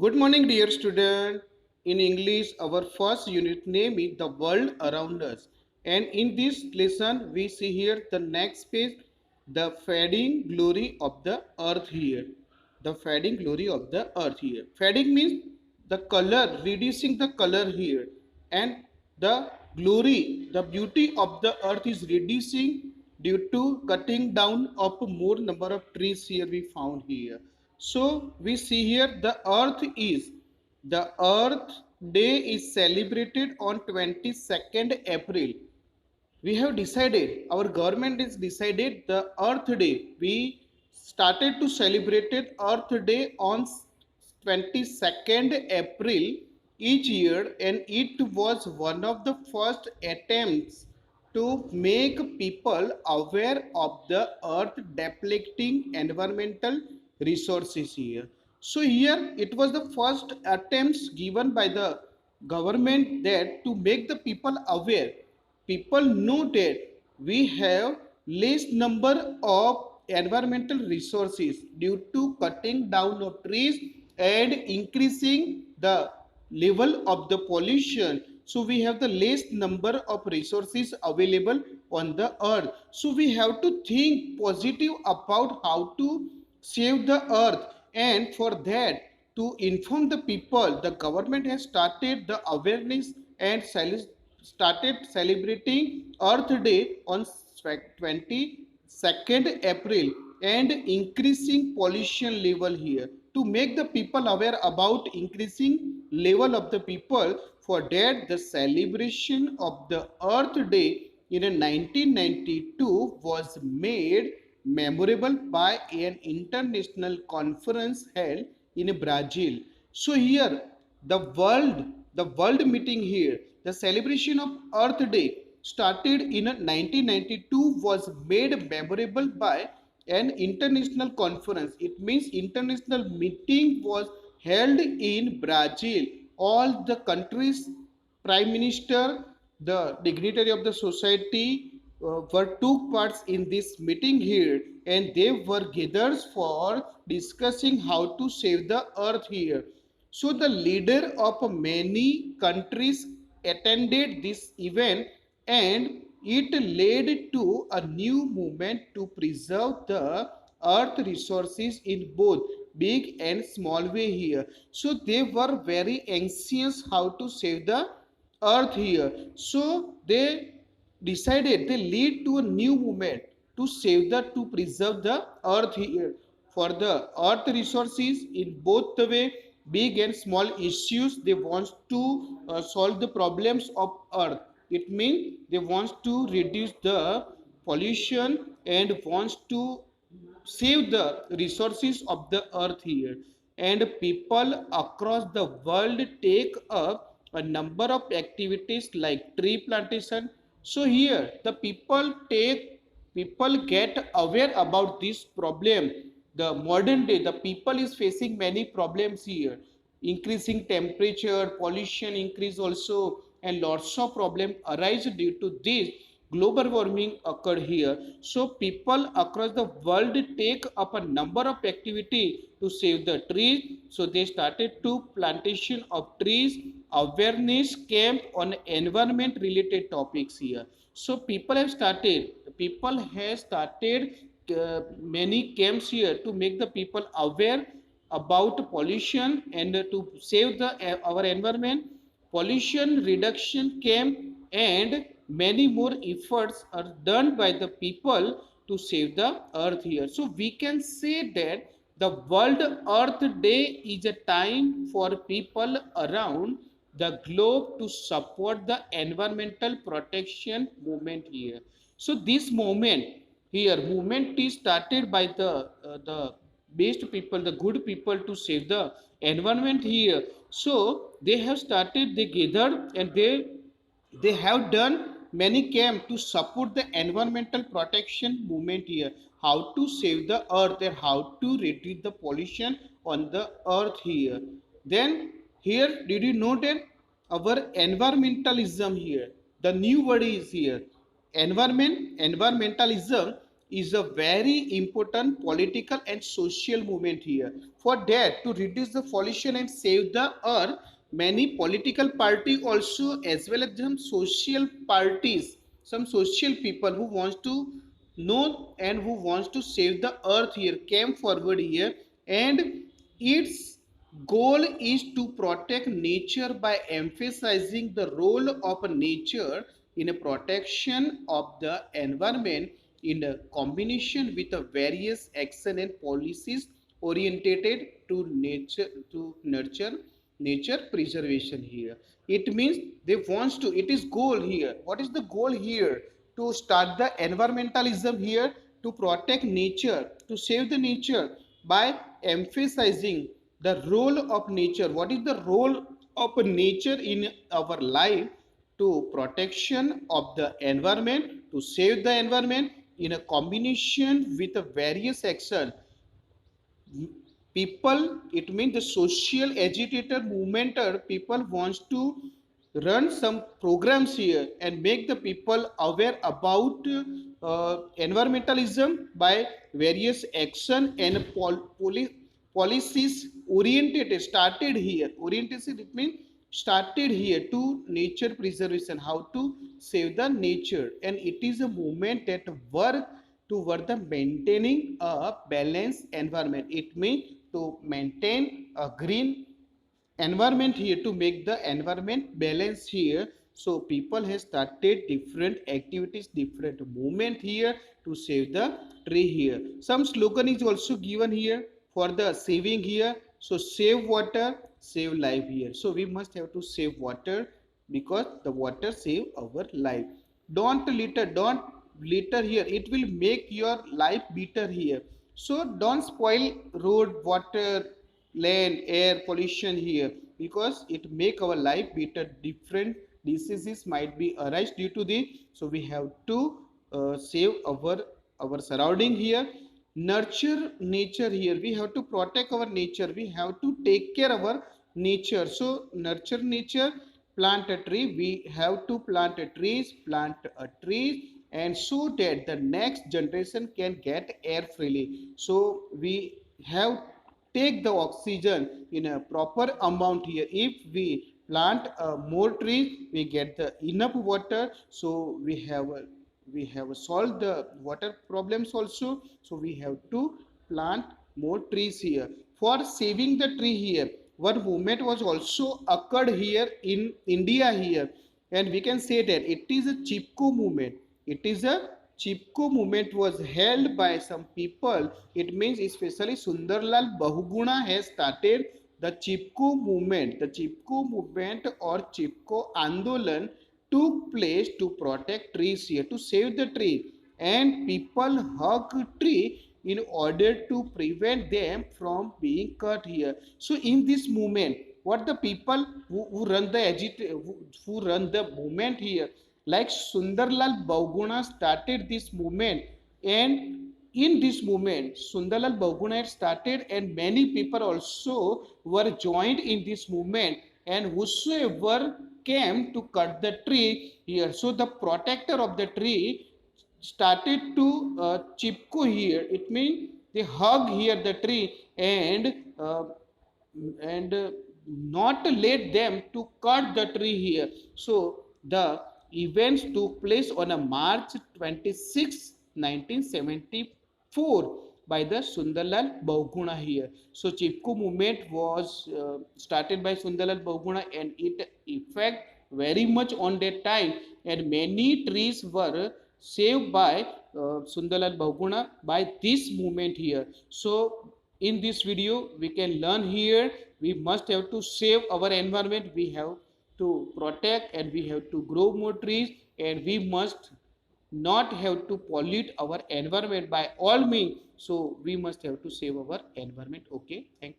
Good morning, dear student. In English, our first unit name is The World Around Us. And in this lesson, we see here the next page, the fading glory of the earth here. The fading glory of the earth here. Fading means the color, reducing the color here. And the glory, the beauty of the earth is reducing due to cutting down of more number of trees here we found here. So we see here the earth day is celebrated on 22nd April. We have decided, our government has decided the earth day. We started to celebrate earth day on 22nd April each year, and it was one of the first attempts to make people aware of the earth depleting environmental resources here. So here it was the first attempts given by the government that to make the people aware. People know that we have less number of environmental resources due to cutting down of trees and increasing the level of the pollution. So we have the less number of resources available on the earth. So we have to think positive about how to save the earth, and for that, to inform the people, the government has started the awareness and started celebrating earth day on 22nd April and increasing pollution level here to make the people aware about increasing level of the people. For that, the celebration of the earth day in 1992 was made memorable by an international conference held in Brazil. So here the world meeting here, the celebration of Earth Day started in 1992 was made memorable by an international conference. It means international meeting was held in Brazil. All the countries prime minister, the dignitary of the society were took parts in this meeting here, and they were gathered for discussing how to save the earth here. So the leader of many countries attended this event, and it led to a new movement to preserve the earth resources in both big and small way here. So they were very anxious how to save the earth here. So they decided, they lead to a new movement to save the, to preserve the earth here. For the earth resources in both the way big and small issues, they want to solve the problems of earth. It means they want to reduce the pollution and wants to save the resources of the earth here. And people across the world take up a number of activities like tree plantation. So here the people get aware about this problem. The modern day the people is facing many problems here, increasing temperature, pollution increase also, and lots of problem arise due to this global warming occurred here. So people across the world take up a number of activity to save the trees. So they started to plantation of trees, awareness camp on environment related topics here. So people have started many camps here to make the people aware about pollution and to save the our environment. Pollution reduction camp and many more efforts are done by the people to save the earth here. So we can say that the World Earth Day is a time for people around the globe to support the environmental protection movement here. So this movement is started by the best people, the good people to save the environment here. So they have started, they gathered, and they have done many camp to support the environmental protection movement here, how to save the earth and how to reduce the pollution on the earth here. Then here, did you know that our environmentalism here, the new word is here, environmentalism is a very important political and social movement here. For that, to reduce the pollution and save the earth, many political party also, as well as some social parties, some social people who wants to know and who wants to save the earth here came forward here, and its goal is to protect nature by emphasizing the role of nature in a protection of the environment in a combination with the various action and policies orientated to nurture nature preservation here. It means they wants to, it is goal here. What is the goal here? To start the environmentalism here, to protect nature, to save the nature by emphasizing the role of nature. What is the role of nature in our life? To protection of the environment, to save the environment in a combination with a various action. People, it means the social agitator movementer people wants to run some programs here and make the people aware about environmentalism by various action and policies oriented started here. Orientation, it means started here to nature preservation, how to save the nature, and it is a movement that work toward the maintaining a balanced environment. It means to maintain a green environment here, to make the environment balance here. So people have started different activities, different movement here to save the tree here. Some slogan is also given here for the saving here. So save water, save life here. So we must have to save water because the water save our life. Don't litter here, it will make your life better here. So don't spoil road, water, land, air pollution here, because it make our life better. Different diseases might be arise due to this. So we have to save our surrounding here. Nurture nature here, we have to protect our nature, we have to take care our nature. So nurture nature, plant a tree, we have to plant a trees, and so that the next generation can get air freely. So we have take the oxygen in a proper amount here. If we plant more trees, we get the enough water. So we have solved the water problems also. So we have to plant more trees here for saving the tree here. One movement was also occurred here in India here, and we can say that it is a chipko movement. It is a chipko movement was held by some people. It means especially Sundarlal Bahuguna has started the chipko movement. The chipko movement or chipko andolan took place to protect trees here, to save the tree, and people hug tree in order to prevent them from being cut here. So in this movement, what the people who run the who run the movement here, like Sundarlal Bahuguna started this movement, and in this movement Sundarlal Bahuguna had started, and many people also were joined in this movement, and whosoever came to cut the tree here, so the protector of the tree started to chipko here. It means they hug here the tree, and not let them to cut the tree here. So the events took place on a March 26, 1974 by the Sundarlal Bahuguna here. So Chipko movement was started by Sundarlal Bahuguna, and it effect very much on that time, and many trees were saved by Sundarlal Bahuguna by this movement here. So in this video we can learn here, we must have to save our environment, we have to protect, and we have to grow more trees, and we must not have to pollute our environment by all means. So we must have to save our environment. Okay, thank you.